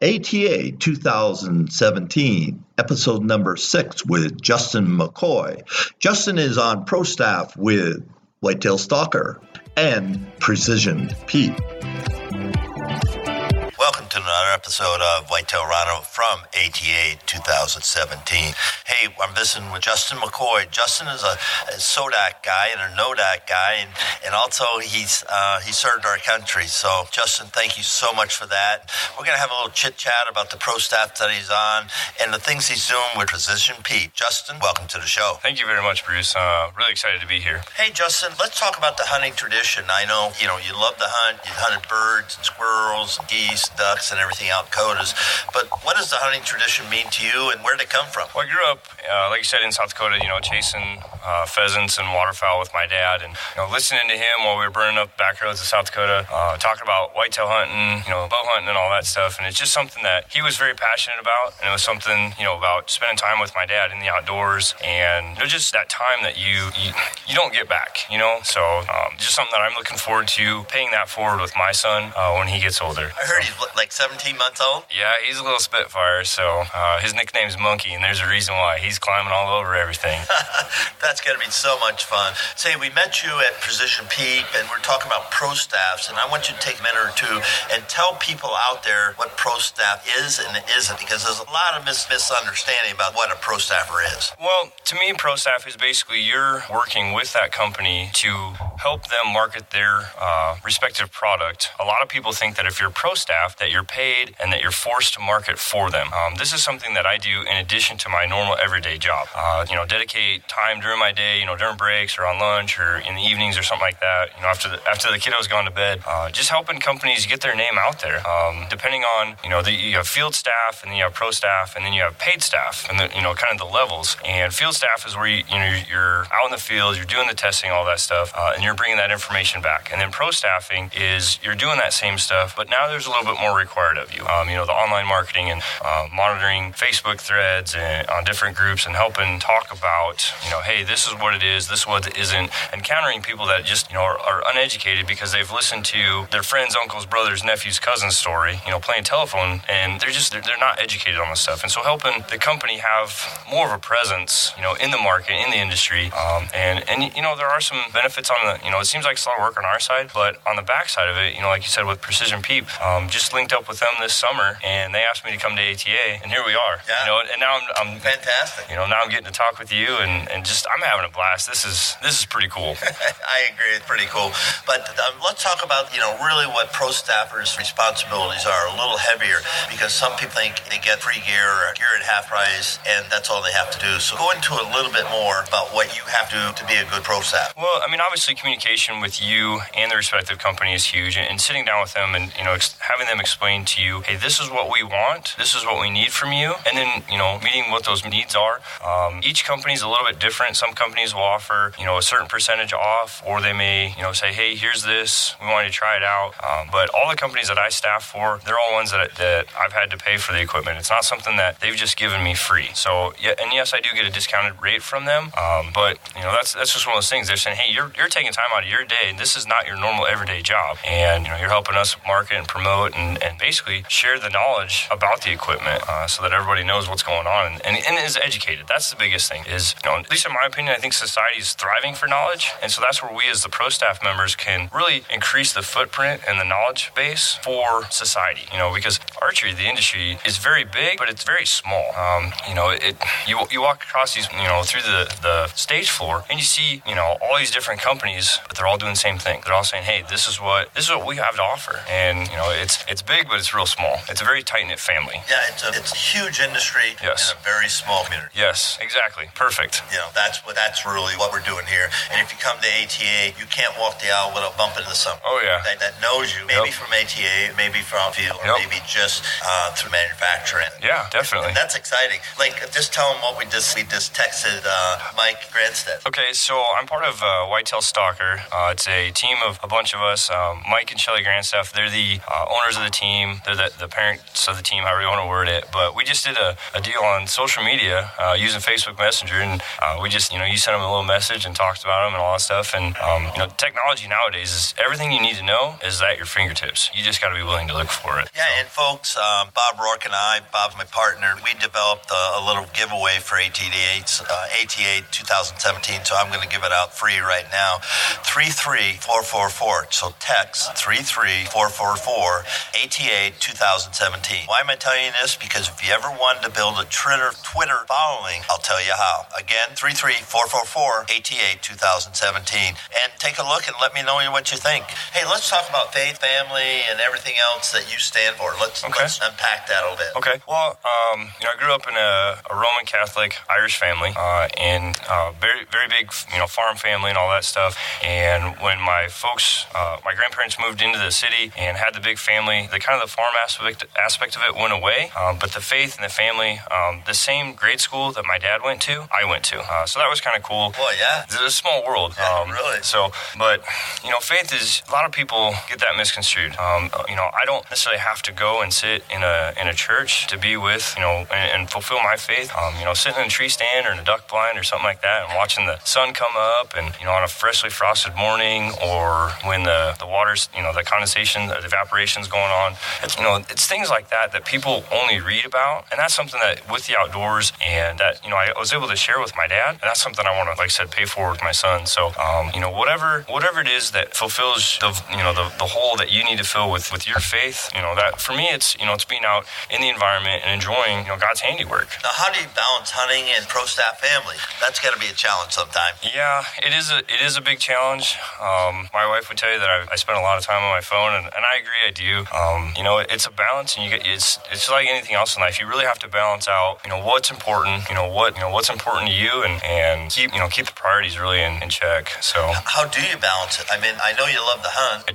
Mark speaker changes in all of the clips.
Speaker 1: ATA 2017, episode number 6 with Justin McCoy. Justin is on pro staff with Whitetail Stalker and Precision Peep.
Speaker 2: Welcome to another episode of Whitetail Rhino from ATA 2017. Hey, I'm visiting with Justin McCoy. Justin is a SODAC guy and a NODAC guy, and also he served our country. So, Justin, thank you so much for that. We're going to have a little chit-chat about the pro staff that he's on and the things he's doing with Precision Peep. Justin, welcome to the show.
Speaker 3: Thank you very much, Bruce. Really excited to be here.
Speaker 2: Hey, Justin, let's talk about the hunting tradition. I know, you love to hunt. You hunted birds and squirrels and geese, ducks, and everything out in Dakotas. But what does the hunting tradition mean to you, and where did it come from?
Speaker 3: Well, I grew up, like you said, in South Dakota, chasing pheasants and waterfowl with my dad, and listening to him while we were burning up back roads of South Dakota, talking about whitetail hunting, bow hunting and all that stuff. And it's just something that he was very passionate about, and it was something, about spending time with my dad in the outdoors, and just that time that you don't get back, So just something that I'm looking forward to paying that forward with my son when he gets older.
Speaker 2: I heard he's like 17 months old?
Speaker 3: Yeah, he's a little spitfire, so his nickname's Monkey, and there's a reason why. He's climbing all over everything.
Speaker 2: That's going to be so much fun. Say, we met you at Precision Peep, and we're talking about pro staffs, and I want you to take a minute or two and tell people out there what pro staff is and isn't, because there's a lot of misunderstanding about what a pro staffer is.
Speaker 3: Well, to me, pro staff is basically you're working with that company to help them market their respective product. A lot of people think that if you're pro staff, that you're paid and that you're forced to market for them. This is something that I do in addition to my normal everyday job. Dedicate time during my day, during breaks or on lunch or in the evenings or something like that. After the kiddo's gone to bed, just helping companies get their name out there. Depending on, you have field staff, and then you have pro staff, and then you have paid staff, and kind of the levels. And field staff is where you're out in the field, you're doing the testing, all that stuff, and you're bringing that information back. And then pro staffing is you're doing that same stuff, but now there's a little bit more required of you. The online marketing and monitoring Facebook threads and on different groups and helping talk about, hey, this is what it is, this is what it isn't, and countering people that just, are uneducated because they've listened to their friends, uncles, brothers, nephews, cousins' story, playing telephone, and they're not educated on this stuff. And so helping the company have more of a presence, in the market, in the industry, and there are some benefits on the, it seems like it's a lot of work on our side, but on the back side of it, like you said with Precision Peep, just linked up with them this summer, and they asked me to come to ATA, and here we are.
Speaker 2: Yeah.
Speaker 3: And now I'm
Speaker 2: fantastic.
Speaker 3: Now I'm getting to talk with you, and just I'm having a blast. This is pretty cool.
Speaker 2: I agree, it's pretty cool. But let's talk about really what pro staffers' responsibilities are, a little heavier, because some people think they get free gear or gear at half price, and that's all they have to do. So go into a little bit more about what you have to do to be a good pro staff.
Speaker 3: Well, obviously communication with you and the respective company is huge, and sitting down with them and having them explain to you, hey, this is what we want, this is what we need from you, and then meeting what those needs are. Each company is a little bit different. Some companies will offer a certain percentage off, or they may say, hey, here's this, we want you to try it out. But all the companies that I staff for, they're all ones that I've had to pay for the equipment. It's not something that they've just given me free. So yes, I do get a discounted rate from them. But that's just one of those things. They're saying, hey, you're taking time out of your day. This is not your normal everyday job, and you're helping us market and promote and basically share the knowledge about the equipment so that everybody knows what's going on and is educated. That's the biggest thing. Is at least in my opinion, I think society is thriving for knowledge, and so that's where we as the pro staff members can really increase the footprint and the knowledge base for society. Because archery, the industry, is very big, but it's very small. You walk across these, through the stage floor, and you see, all these different companies, but they're all doing the same thing. They're all saying, hey, this is what we have to offer, and it's big, but it's real small. It's a very tight-knit family.
Speaker 2: Yeah, it's a huge industry.
Speaker 3: Yes.
Speaker 2: In a very small community.
Speaker 3: Yes, exactly. Perfect.
Speaker 2: That's really what we're doing here. And if you come to ATA, you can't walk the aisle without bumping into someone.
Speaker 3: Oh yeah.
Speaker 2: That knows you, maybe from ATA, maybe from field, or maybe just through manufacturing.
Speaker 3: Yeah, definitely.
Speaker 2: And that's exciting. Like, just tell them what we just texted Mike Grandstead.
Speaker 3: Okay, so I'm part of Whitetail Stalker. It's a team of a bunch of us. Mike and Shelly Grandstaff, they're the owners of the team. team. They're the parents of the team, however you want to word it. But we just did a deal on social media using Facebook Messenger, and we just, you send them a little message and talked about them and all that stuff. And, technology nowadays is everything you need to know is at your fingertips. You just got to be willing to look for it.
Speaker 2: Yeah, and folks, Bob Rourke and I, Bob's my partner, we developed a little giveaway for ATA 2017, so I'm going to give it out free right now. 33444. So text 33444 ATA 2017. Why am I telling you this? Because if you ever wanted to build a Twitter following, I'll tell you how. Again, 33444 ATA 2017. And take a look and let me know what you think. Hey, let's talk about faith, family, and everything else that you stand for. Let's unpack that a little bit.
Speaker 3: Okay. Well, I grew up in a Roman Catholic Irish family, and very, very big, farm family and all that stuff. And when my folks, my grandparents moved into the city and had the big family, the farm aspect of it went away. But the faith and the family, the same grade school that my dad went to, I went to. So that was kind of cool.
Speaker 2: Well, yeah.
Speaker 3: It's a small world.
Speaker 2: Yeah, really.
Speaker 3: So, but, faith is, a lot of people get that misconstrued. I don't necessarily have to go and sit in a church to be with, and fulfill my faith. Sitting in a tree stand or in a duck blind or something like that and watching the sun come up and, on a freshly frosted morning, or when the water's, the condensation, the evaporation's going on. It's things like that people only read about. And that's something that with the outdoors and that, I was able to share with my dad. And that's something I want to, like I said, pay forward with my son. So, whatever it is that fulfills the hole that you need to fill with your faith, that for me, it's being out in the environment and enjoying, God's handiwork.
Speaker 2: Now, how do you balance hunting and pro staff family? That's got to be a challenge sometime.
Speaker 3: Yeah, it is a big challenge. My wife would tell you that I spend a lot of time on my phone, and I agree, I do. It's a balance, and it's like anything else in life. You really have to balance out, what's important, what's important to you, and keep the priorities really in check. So
Speaker 2: how do you balance it? I mean, I know you love to hunt.
Speaker 3: I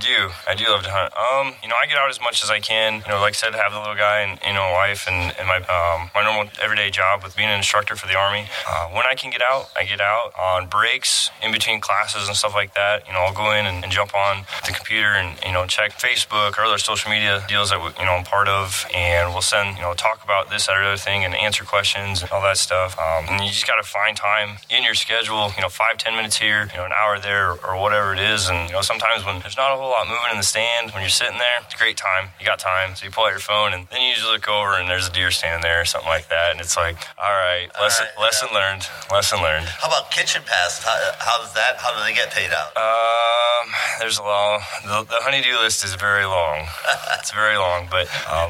Speaker 3: do love to hunt. I get out as much as I can. Like I said, have the little guy and wife and my normal everyday job with being an instructor for the Army. When I can get out, I get out on breaks in between classes and stuff like that. I'll go in and jump on the computer and check Facebook or other social media deals that I'm part of, and we'll send talk about this, that, or other thing, and answer questions and all that stuff. And you just got to find time in your schedule. 5-10 minutes here, an hour there, or whatever it is. And sometimes when there's not a whole lot moving in the stand, when you're sitting there, it's a great time. You got time, so you pull out your phone, and then you usually look over and there's a deer standing there or something like that, and it's like, all right, lesson learned.
Speaker 2: How about kitchen pass? How do they get paid out?
Speaker 3: There's a long. The honey-do list is very long. It's very long, but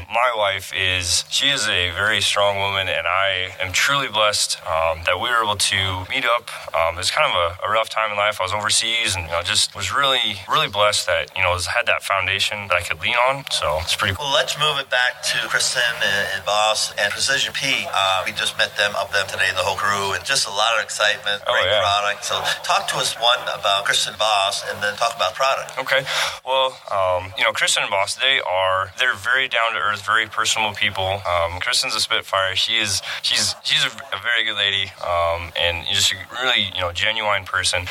Speaker 3: my wife is a very strong woman, and I am truly blessed that we were able to meet up. It was kind of a rough time in life. I was overseas, and just was really, really blessed that had that foundation that I could lean on. So it's pretty cool.
Speaker 2: Well, let's move it back to Kristen and Boss and Precision Peep. We just met them today, the whole crew, and just a lot of excitement, great product. So talk to us about Kristen and Boss, and then talk about product.
Speaker 3: Okay. Well, Kristen and Boss, they're very down to earth, very personable people. Kristen's a Spitfire. She's a very good lady, and just a really genuine person.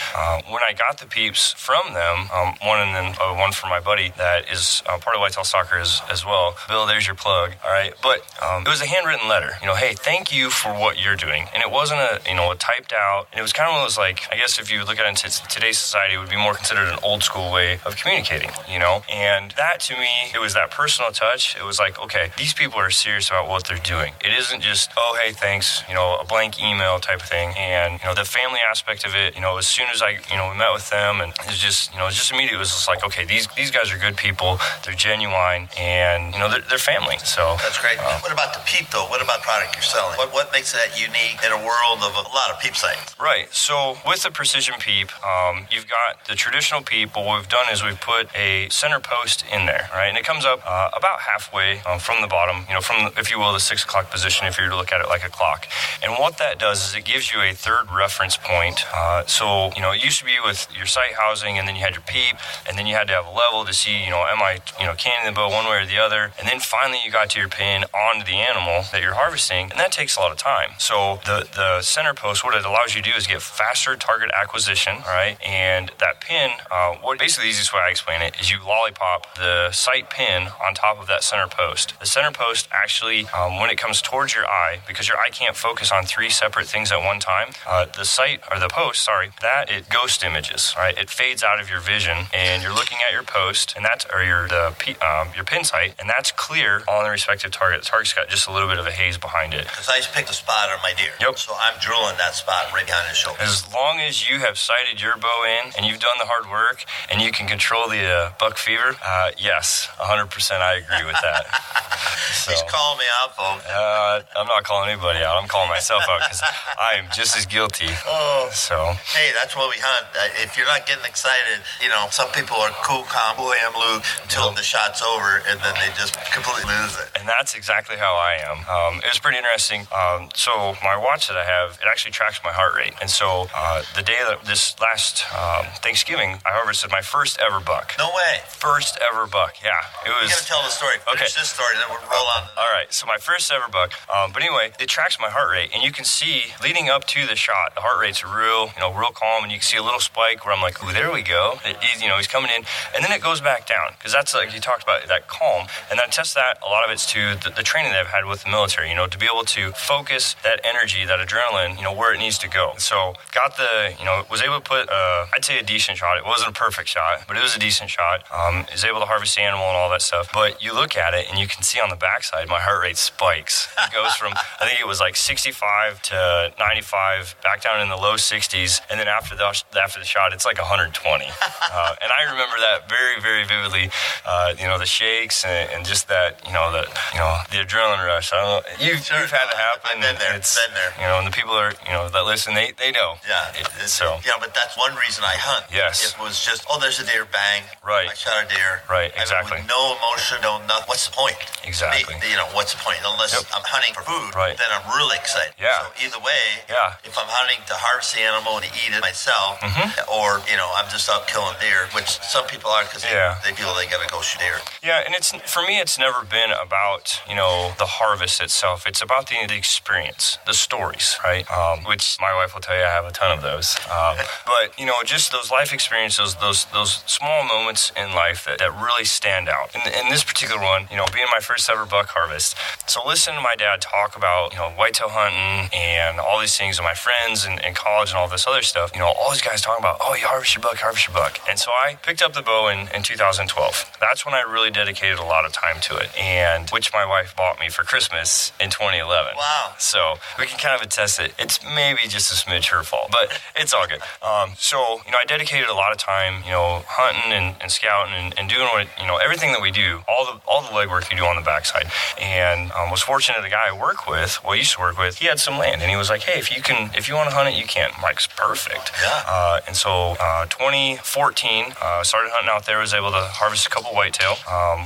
Speaker 3: When I got the Peeps from them, one and then one from my buddy that is part of Whitetail Stalker as well. Bill, there's your plug. All right, but it was a handwritten letter. Hey, thank you for what you're doing, and it wasn't a typed out. And it was kind of one of those, like, I guess if you look at it in today's society, it would be more considered an old school way of communicating. And that to me, it was that personal touch. It was like, okay, these people are serious about what they're doing. It isn't just, oh, hey, thanks, a blank email type of thing. And the family aspect of it, as soon as I we met with them, and it's just immediately it was just like, okay, these guys are good people, they're genuine, and they're family. So
Speaker 2: that's great. What about the Peep though? What about product you're selling? What makes that unique in a world of a lot of Peep sites?
Speaker 3: Right. So with the Precision Peep, you've got the traditional Peep. What we've done is we've put a center post in there, right, and it comes up about halfway from the bottom, from, if you will, the 6 o'clock position, if you were to look at it like a clock. And what that does is it gives you a third reference point. So it used to be with your sight housing, and then you had your Peep, and then you had to have a level to see, am I, canning the bow one way or the other, and then finally you got to your pin onto the animal that you're harvesting, and that takes a lot of time. So the center post, what it allows you to do is get faster target acquisition, all right, and that pin Basically the easiest way I explain it is you lollipop the sight pin on top of that center post. The center post actually, when it comes towards your eye, because your eye can't focus on three separate things at one time, the post, that it ghost images, right? It fades out of your vision, and you're looking at your post, and that's, or your pin sight, and that's clear on the respective target. The target's got just a little bit of a haze behind it.
Speaker 2: Because I just picked a spot on my deer.
Speaker 3: Yep.
Speaker 2: So I'm drilling that spot right behind his shoulder.
Speaker 3: As long as you have sighted your bow in, and you've done the hard work, and you can control the buck fever, yes, 100% I agree with that. So,
Speaker 2: he's calling me out, folks.
Speaker 3: I'm not calling anybody out. I'm calling myself out because I am just as guilty. So,
Speaker 2: hey, that's what we hunt. If you're not getting excited, some people are cool, calm, who I am, Luke, until the shot's over, and then they just completely lose it.
Speaker 3: And that's exactly how I am. It was pretty interesting. So my watch that I have, it actually tracks my heart rate. And so the day that this last Thanksgiving, I harvested my first ever buck.
Speaker 2: No way.
Speaker 3: First ever buck, yeah. It was.
Speaker 2: You gotta tell the story. Finish this story, then we'll roll on.
Speaker 3: All right, so my first ever buck. But anyway, it tracks my heart rate, and you can see leading up to the shot, the heart rate's real calm, and you can see a little spike where I'm like, ooh, there we go. He's coming in, and then it goes back down because that's like you talked about, that calm. And I test that. A lot of it's to the training that I've had with the military. To be able to focus that energy, that adrenaline, where it needs to go. So got was able to put I'd say a decent shot. It wasn't a perfect shot, but it was a decent shot. Was able to harvest the animal and all that stuff. But you look at it and you can see on the backside, my heart rate spikes. It goes from, I think it was like 65 to 95, back down in the low 60s, and then after the shot, it's like 120. And I remember that very, very vividly. The shakes and just that, the adrenaline rush. I don't know. You've had it happen.
Speaker 2: I've been there.
Speaker 3: And the people that listen, they know.
Speaker 2: Yeah. But that's one reason I hunt.
Speaker 3: Yes.
Speaker 2: It was just, there's a deer, bang.
Speaker 3: Right.
Speaker 2: I shot a deer.
Speaker 3: Right. Exactly.
Speaker 2: With no emotion, no nothing. What's the point?
Speaker 3: Exactly.
Speaker 2: What's the point? Unless I'm hunting for food,
Speaker 3: right,
Speaker 2: then I'm really excited.
Speaker 3: Yeah.
Speaker 2: So either way,
Speaker 3: if
Speaker 2: I'm hunting to harvest the animal and to eat it myself, or I'm just out killing deer, which some people are because they feel they gotta go shoot deer.
Speaker 3: Yeah, and for me, it's never been about the harvest itself. It's about the experience, the stories, right? Which my wife will tell you I have a ton of those. But just those life experiences, those small moments in life that really stand out. In this particular one, being my first ever buck harvest. So listen to my dad talk about, whitetail hunting and all these things, and my friends and college and all this other stuff. All these guys talking about, you harvest your buck. And so I picked up the bow in 2012. That's when I really dedicated a lot of time to it, and which my wife bought me for Christmas in 2011.
Speaker 2: Wow.
Speaker 3: So we can kind of attest it. It's maybe just a smidge her fault, but it's all good. So I dedicated a lot of time, hunting and scouting and doing what, everything that we do, all the legwork you do on the backside. And was fortunate the guy I used to work with, he had some land, and he was like, hey, if you want to hunt it, you can. I'm like, perfect.
Speaker 2: Yeah.
Speaker 3: And so 2014, started hunting out there, was able to harvest a couple whitetail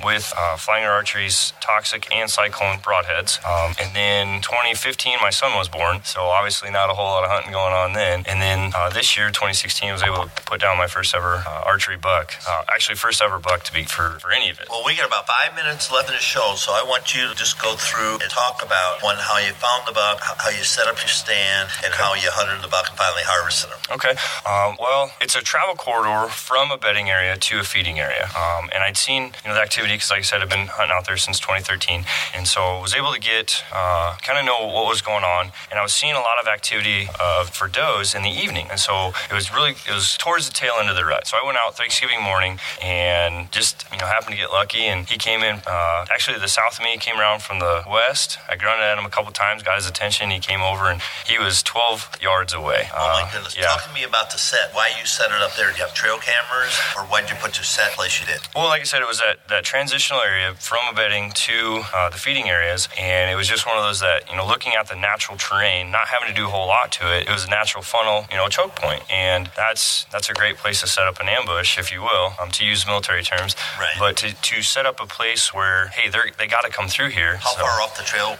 Speaker 3: with Flanger Archery's Toxic and Cyclone broadheads. And then 2015, my son was born, so obviously not a whole lot of hunting going on then. And then this year, 2016, I was able to put down my first ever archery buck. Actually, first ever buck to beat for any of it.
Speaker 2: Well, we got about 5 minutes left in the show, so I want you to just go through and talk about how you found the buck, how you set up your stand, and how you hunted the buck and finally harvested him.
Speaker 3: Okay. Well, it's a travel corridor from a bedding area to a feeding area. And I'd seen the activity because, like I said, I've been hunting out there since 2013. And so I was able to get, kind of know what was going on. And I was seeing a lot of activity for does in the evening. And so it was towards the tail end of the rut. So I went out Thanksgiving morning and just, happened to get lucky. And he came in, actually the south of me, came around from the west. I grunted at him a couple times, got his attention. He came over and he was 12 yards away.
Speaker 2: Oh my goodness.
Speaker 3: Yeah.
Speaker 2: Talk to me about the set. Why you set it up there? Do you have trail cameras, or why did you put your set place you did?
Speaker 3: Well, like I said, it was that transitional area from a bedding to the feeding areas, and it was just one of those that, looking at the natural terrain, not having to do a whole lot to it, it was a natural funnel, choke point, and that's a great place to set up an ambush, if you will, to use military terms.
Speaker 2: Right.
Speaker 3: But to set up a place where, hey, they got to come through here.
Speaker 2: How far off the trail?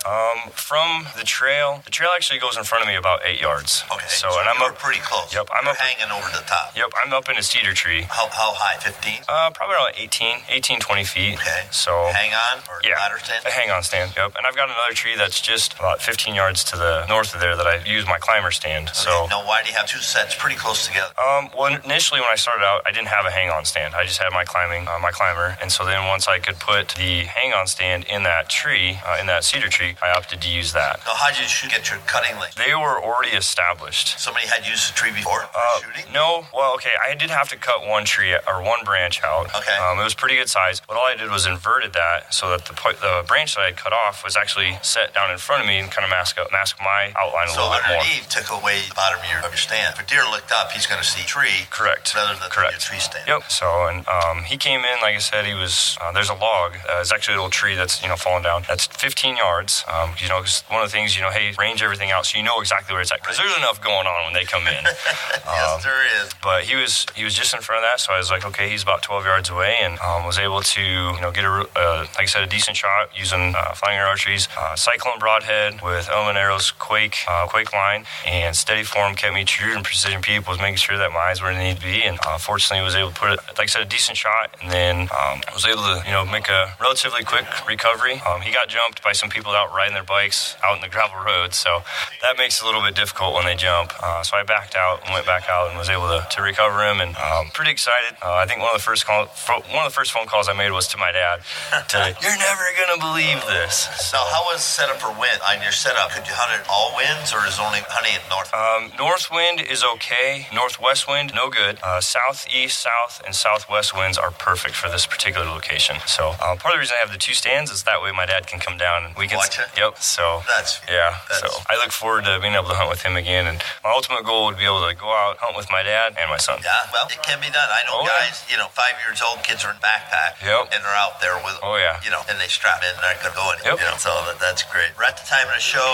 Speaker 3: From the trail actually goes in front of me about 8 yards.
Speaker 2: Okay.
Speaker 3: So and I'm up
Speaker 2: pretty close.
Speaker 3: Yep.
Speaker 2: You're hanging over the top.
Speaker 3: Yep. I'm up in a cedar tree.
Speaker 2: How high? 15?
Speaker 3: Probably around 18, 20 feet.
Speaker 2: Okay.
Speaker 3: So
Speaker 2: hang on or ladder stand?
Speaker 3: A hang on stand. Yep. And I've got another tree that's just about 15 yards to the north of there that I use my climber stand.
Speaker 2: Okay.
Speaker 3: So
Speaker 2: now, why do you have two sets pretty close together?
Speaker 3: Well, initially when I started out, I didn't have a hang-on stand. I just had my climber. And so then once I could put the hang-on stand in that tree, in that cedar tree, I opted to use that.
Speaker 2: Now, how did you get your cutting length?
Speaker 3: They were already established.
Speaker 2: Somebody had used the tree before for shooting?
Speaker 3: No. Well, okay, I did have to cut one tree or one branch out.
Speaker 2: Okay.
Speaker 3: It was pretty good size, but all I did was inverted that so that the branch that I had cut off was actually set down in front of me and kind of mask my outline a little bit more.
Speaker 2: So underneath took away the bottom of your stand. If a deer looked up, he's going to see tree.
Speaker 3: Correct.
Speaker 2: Rather than your tree stand.
Speaker 3: Yep. So, and he came in, like I said, he was, there's a log. It's actually a little tree that's, fallen down. That's 15 yards. Because one of the things, hey, range everything out so you know exactly where it's at. Because there's enough going on when they come in.
Speaker 2: Yes, there is.
Speaker 3: But he was just in front of that, so I was like, okay, he's about 12 yards away, and was able to, get like I said, a decent shot using flying archeries, Cyclone broadhead with element arrows, quake line, and steady form kept me true. And Precision Peep was making sure that my eyes were where they need to be, and fortunately was able to put it, like I said, a decent shot, and then was able to, make a relatively quick recovery. He got jumped by some people out riding their bikes out in the gravel road, so that makes it a little bit difficult when they jump. So I backed out and went back out and was able to recover him, and pretty excited. I think one of the first phone calls I made was to my dad. You're never gonna believe this.
Speaker 2: So how was set up for wind on your setup? Could you hunt it all winds, or is only hunting it north?
Speaker 3: North wind is okay. Northwest wind, no good. Southeast, south, and southwest winds are perfect for this particular location. So part of the reason I have the two stands is that way my dad can come down and we can
Speaker 2: watch it.
Speaker 3: Yep. So so I look forward to being able to hunt with him again, and my ultimate goal would be able to go out, hunt with my dad and my son.
Speaker 2: Yeah, well, it can be done. I know guys, 5 years old, kids are in backpack, and they're out there with, and they strap in, they're not going to go anywhere. So that's great. We're at the time of the show.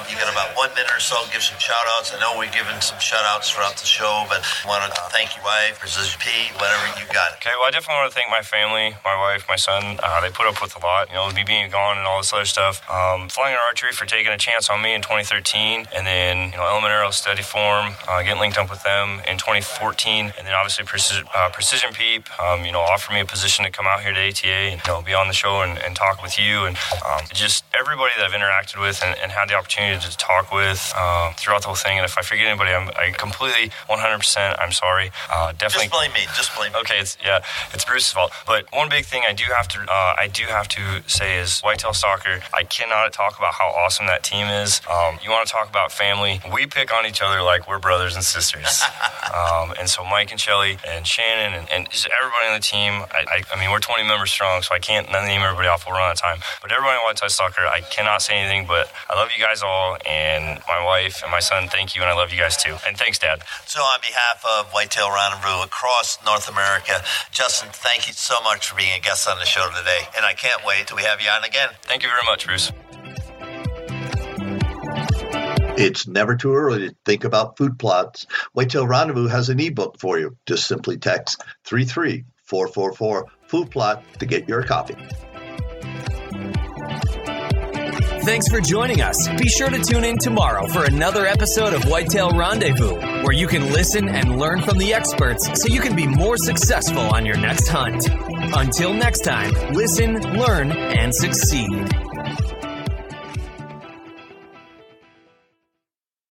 Speaker 2: You got about 1 minute or so. Give some shout outs. I know we've given some shout outs throughout the show, but I want to thank your wife, Precision Peep, whatever you got.
Speaker 3: Okay, well, I definitely want to thank my family, my wife, my son. They put up with a lot, me being gone and all this other stuff. Flying Archery for taking a chance on me in 2013, and then, Element Arrow, Steady Form, getting linked up with them in 2014, and then obviously Precision Peep, offered me a position to come out here to ATA and, be on the show and talk with you, and just everybody that I've interacted with and had the opportunity to talk with throughout the whole thing. And if I forget anybody, I completely 100%, I'm sorry. Definitely.
Speaker 2: Just blame me.
Speaker 3: Okay, it's Bruce's fault. But one big thing I do have to say is Whitetail Stalker. I cannot talk about how awesome that team is. You want to talk about family? We pick on each other like we're brothers and sisters. And so Mike and Shelly and Shannon and just everybody on the team. I mean, we're 20 members strong, so I can't name everybody off. We'll run out of time. But everybody at Whitetail Stalker, I cannot say anything, but I love you guys all, and my wife and my son, thank you, and I love you guys too. And thanks, Dad.
Speaker 2: So on behalf of Whitetail Rendezvous across North America, Justin, thank you so much for being a guest on the show today, and I can't wait till we have you on again.
Speaker 3: Thank you very much, Bruce.
Speaker 1: It's never too early to think about food plots. Whitetail Rendezvous has an ebook for you. Just simply text 33444 food plot to get your copy.
Speaker 4: Thanks for joining us. Be sure to tune in tomorrow for another episode of Whitetail Rendezvous, where you can listen and learn from the experts so you can be more successful on your next hunt. Until next time, listen, learn, and succeed.